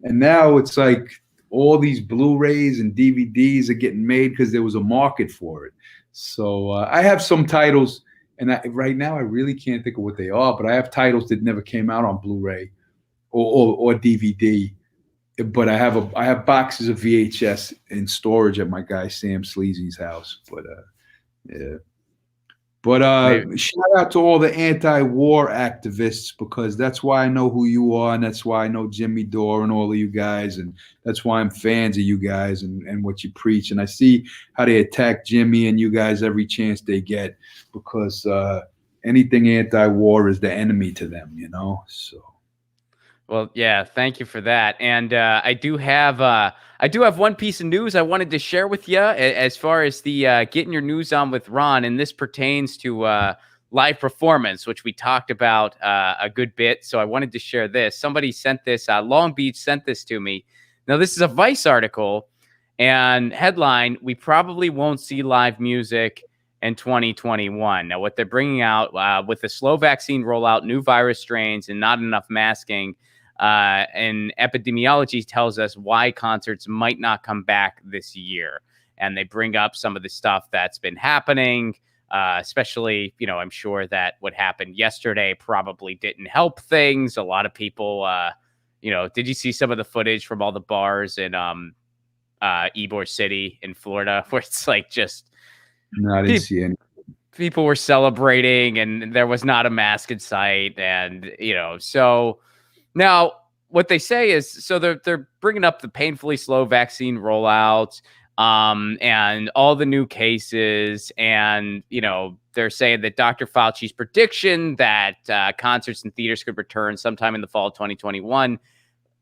And now it's like all these Blu-rays and DVDs are getting made because there was a market for it. So I have some titles, and right now I really can't think of what they are, but I have titles that never came out on Blu-ray or DVD. But I have boxes of VHS in storage at my guy Sam Sleazy's house. But yeah. But shout out to all the anti-war activists, because that's why I know who you are, and that's why I know Jimmy Dore and all of you guys, and that's why I'm fans of you guys and what you preach. And I see how they attack Jimmy and you guys every chance they get, because anything anti-war is the enemy to them, So. Well, yeah, thank you for that. And I do have one piece of news I wanted to share with you as far as the Getting Your News On with Ron, and this pertains to live performance, which we talked about a good bit. So I wanted to share this. Somebody sent this, Long Beach sent this to me. Now, this is a Vice article, and headline, "We probably won't see live music in 2021. Now, what they're bringing out with the slow vaccine rollout, new virus strains, and not enough masking, and epidemiology tells us why concerts might not come back this year. And they bring up some of the stuff that's been happening, especially, I'm sure that what happened yesterday probably didn't help things. A lot of people, did you see some of the footage from all the bars in Ybor City in Florida, where it's like just... No, I didn't see any. People were celebrating and there was not a mask in sight. And, so... Now, what they say is, so they're bringing up the painfully slow vaccine rollout, and all the new cases, and they're saying that Dr. Fauci's prediction that concerts and theaters could return sometime in the fall of 2021,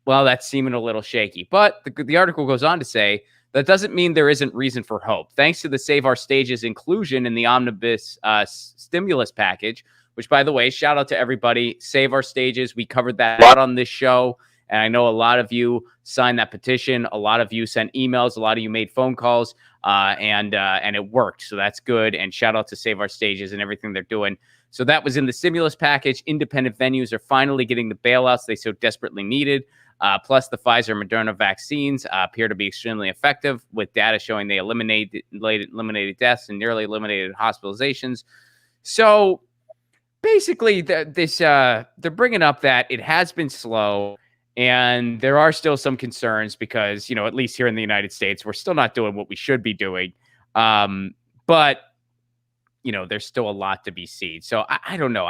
well, that's seeming a little shaky. But the article goes on to say that doesn't mean there isn't reason for hope. Thanks to the Save Our Stages inclusion in the omnibus stimulus package, which, by the way, shout out to everybody. Save Our Stages. We covered that a lot on this show. And I know a lot of you signed that petition. A lot of you sent emails. A lot of you made phone calls, and it worked. So that's good. And shout out to Save Our Stages and everything they're doing. So that was in the stimulus package. Independent venues are finally getting the bailouts they so desperately needed. Plus, the Pfizer and Moderna vaccines appear to be extremely effective, with data showing they eliminated deaths and nearly eliminated hospitalizations. So basically, they're bringing up that it has been slow. And there are still some concerns because, at least here in the United States, we're still not doing what we should be doing. But, there's still a lot to be seen. So I don't know.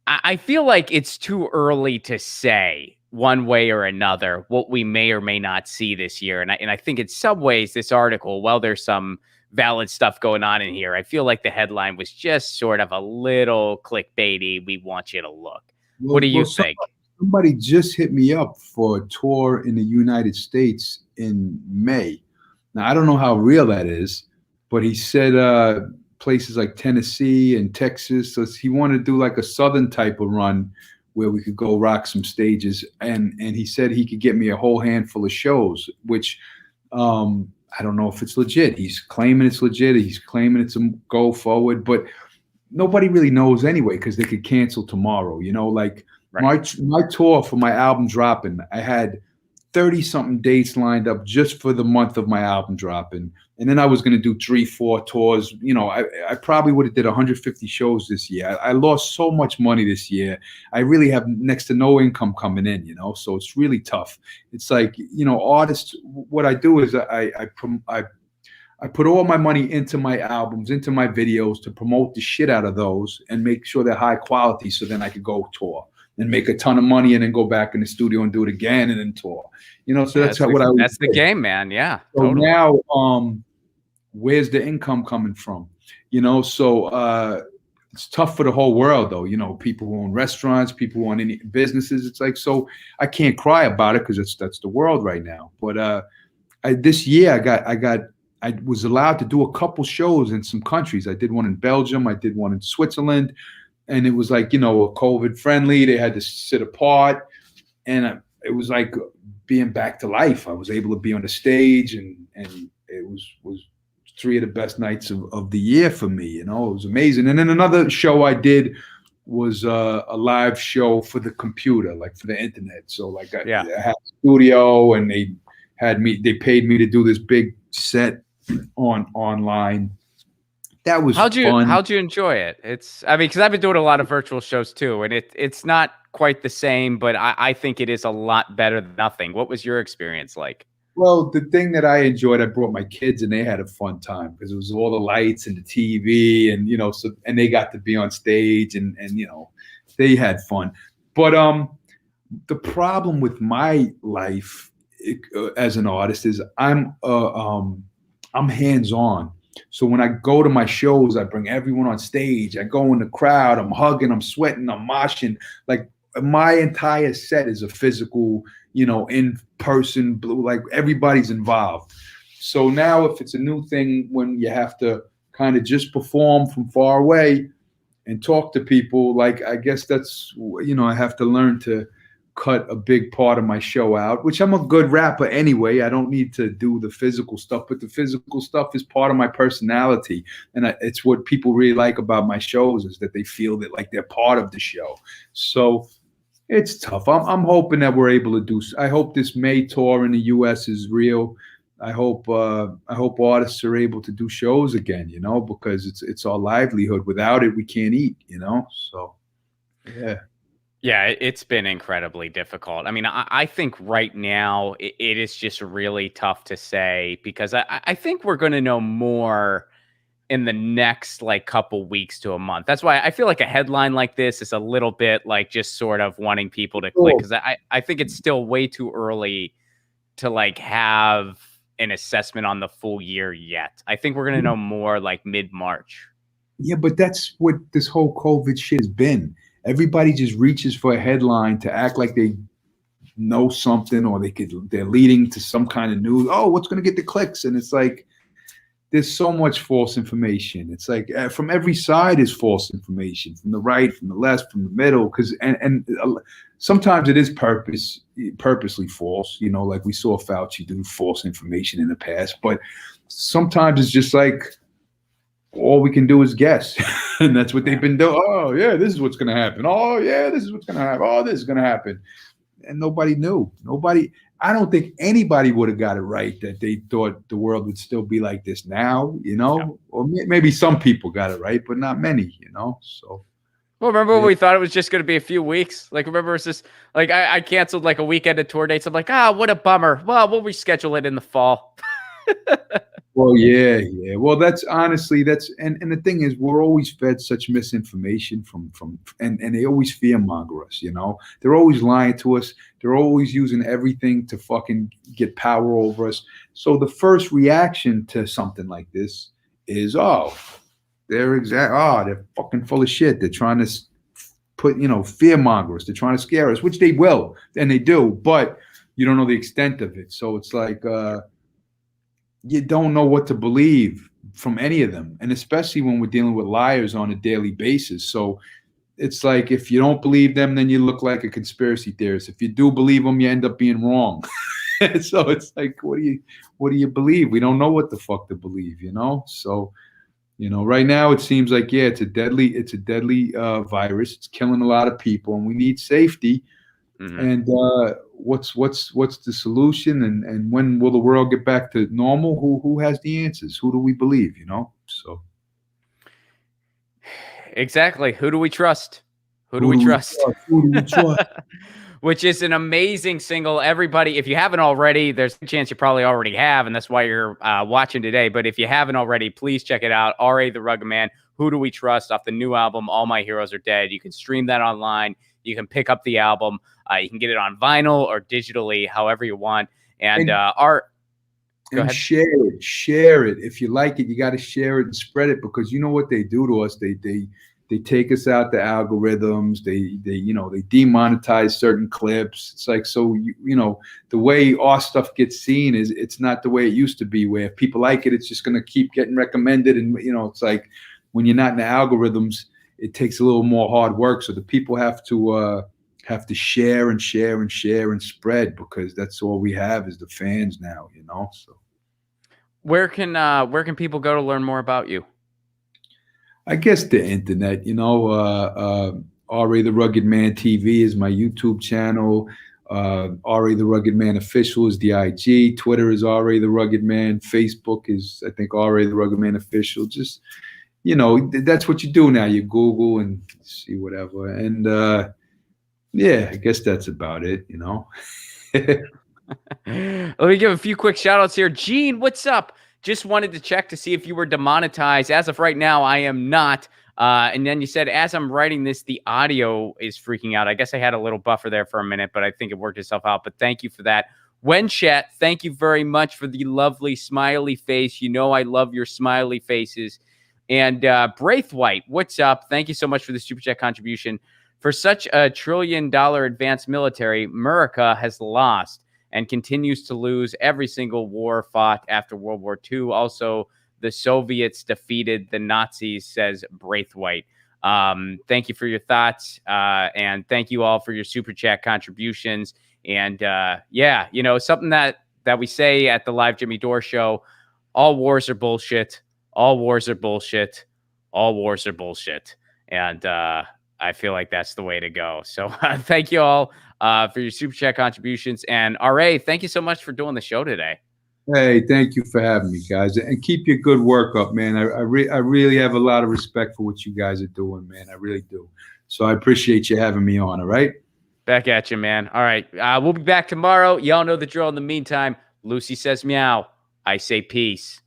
I feel like it's too early to say one way or another what we may or may not see this year. And I think in some ways this article, while there's some valid stuff going on in here, I feel like the headline was just sort of a little clickbaity. We want you to look. What do you think? Somebody just hit me up for a tour in the United States in May. Now, I don't know how real that is, but he said places like Tennessee and Texas. So he wanted to do like a Southern type of run where we could go rock some stages. And he said he could get me a whole handful of shows, which I don't know if it's legit. He's claiming it's legit. He's claiming it's a go forward, but nobody really knows anyway because they could cancel tomorrow, Right. My tour for my album dropping, I had 30-something dates lined up just for the month of my album dropping. And then I was going to do 3-4 tours. I probably would have did 150 shows this year. I lost so much money this year. I really have next to no income coming in, so it's really tough. It's like, artists, what I do is I put all my money into my albums, into my videos to promote the shit out of those and make sure they're high quality so then I could go tour and make a ton of money and then go back in the studio and do it again and then tour. So that's the game, man. Yeah. So totally. Now, where's the income coming from? So it's tough for the whole world though. People who own restaurants, people who own any businesses. It's like, so I can't cry about it because that's the world right now. But this year I was allowed to do a couple shows in some countries. I did one in Belgium. I did one in Switzerland. And it was like, COVID friendly. They had to sit apart. And it was like being back to life. I was able to be on the stage and it was 3 of the best nights of the year for me. It was amazing. And then another show I did was a live show for the computer, like for the internet. So like I had a studio and they paid me to do this big set online. That was fun. How'd you enjoy it? Because I've been doing a lot of virtual shows too, and it's not quite the same, but I think it is a lot better than nothing. What was your experience like? Well, the thing that I enjoyed, I brought my kids and they had a fun time because it was all the lights and the TV and and they got to be on stage and they had fun. But the problem with my life as an artist is I'm hands-on. So when I go to my shows, I bring everyone on stage. I go in the crowd. I'm hugging. I'm sweating. I'm moshing. Like my entire set is a physical, in person. Like everybody's involved. So now, if it's a new thing, when you have to kind of just perform from far away and talk to people, like I guess that's I have to learn to cut a big part of my show out, which I'm a good rapper anyway. I don't need to do the physical stuff, but the physical stuff is part of my personality. And it's what people really like about my shows is that they feel that like they're part of the show. So it's tough. I'm hoping that we're able to do. I hope this May tour in the US is real. I hope artists are able to do shows again, because it's our livelihood. Without it, we can't eat, so yeah. Yeah, it's been incredibly difficult. I think right now it is just really tough to say because I think we're going to know more in the next couple weeks to a month. That's why I feel like a headline like this is a little bit like just sort of wanting people to click because I think it's still way too early to have an assessment on the full year yet. I think we're going to know more like mid-March. Yeah, but that's what this whole COVID shit has been. Everybody just reaches for a headline to act like they know something, or they're leading to some kind of news. Oh, what's going to get the clicks? And it's like, there's so much false information. It's like from every side is false information, from the right, from the left, from the middle. Because and sometimes it is purposely false. You know, like we saw Fauci do false information in the past. But sometimes it's just like all we can do is guess, and that's what they've been doing. Oh yeah, this is what's going to happen. Oh yeah, this is what's going to happen. Oh, this is going to happen, and nobody knew. Nobody. I don't think anybody would have got it right that they thought the world would still be like this now, you know, yeah. Or maybe some people got it right, but not many, you know. So, well, remember when we thought it was just going to be a few weeks? Like, remember it's just like I canceled like a weekend of tour dates. I'm like, what a bummer. Well, we'll reschedule it in the fall. Well, yeah. Well, that's honestly, and the thing is, we're always fed such misinformation and they always fearmonger us, you know. They're always lying to us. They're always using everything to fucking get power over us. So the first reaction to something like this is, they're fucking full of shit. They're trying to put, fearmonger us. They're trying to scare us, which they will, and they do, but you don't know the extent of it. So it's like, you don't know what to believe from any of them. And especially when we're dealing with liars on a daily basis. So it's like, if you don't believe them, then you look like a conspiracy theorist. If you do believe them, you end up being wrong. So it's like, what do you believe? We don't know what the fuck to believe, you know? So, right now it seems like, yeah, it's a deadly virus. It's killing a lot of people, and we need safety. Mm-hmm. And what's the solution, and when will the world get back to normal? Who has the answers? Who do we believe? So exactly. Who do we trust? Who do we trust? Which is an amazing single. Everybody, if you haven't already, there's a chance you probably already have, and that's why you're watching today. But if you haven't already, please check it out. R.A. the Rugged Man, Who Do We Trust, off the new album, All My Heroes Are Dead. You can stream that online. You can pick up the album. You can get it on vinyl or digitally, however you want. And share it. If you like it, you got to share it and spread it, because you know what they do to us. They take us out the algorithms. They demonetize certain clips. It's like, so the way our stuff gets seen is, it's not the way it used to be, where if people like it, it's just going to keep getting recommended. And it's like, when you're not in the algorithms, it takes a little more hard work. So the people have to share and share and share and spread, because that's all we have is the fans now, So where can people go to learn more about you? I guess the internet, R.A. the Rugged Man TV is my YouTube channel. R.A. the Rugged Man Official is the IG. Twitter is R.A. the Rugged Man. Facebook is, I think, R.A. the Rugged Man Official. Just, that's what you do now. You Google and see whatever. And yeah, I guess that's about it, Let me give a few quick shout outs here. Gene, what's up? Just wanted to check to see if you were demonetized. As of right now, I am not. And then you said, as I'm writing this, the audio is freaking out. I guess I had a little buffer there for a minute, but I think it worked itself out. But thank you for that. Wenchat, thank you very much for the lovely smiley face. I love your smiley faces. And Braithwaite, what's up? Thank you so much for the Super Chat contribution. For such a $1 trillion advanced military, America has lost and continues to lose every single war fought after World War II. Also, the Soviets defeated the Nazis, says Braithwaite. Thank you for your thoughts, and thank you all for your Super Chat contributions. And something that we say at the Live Jimmy Dore Show: all wars are bullshit. All wars are bullshit. All wars are bullshit. And I feel like that's the way to go. So thank you all for your Super Chat contributions. And R.A., thank you so much for doing the show today. Hey, thank you for having me, guys. And keep your good work up, man. I really have a lot of respect for what you guys are doing, man. I really do. So I appreciate you having me on, all right? Back at you, man. All right. We'll be back tomorrow. Y'all know the drill. In the meantime, Lucy says meow. I say peace.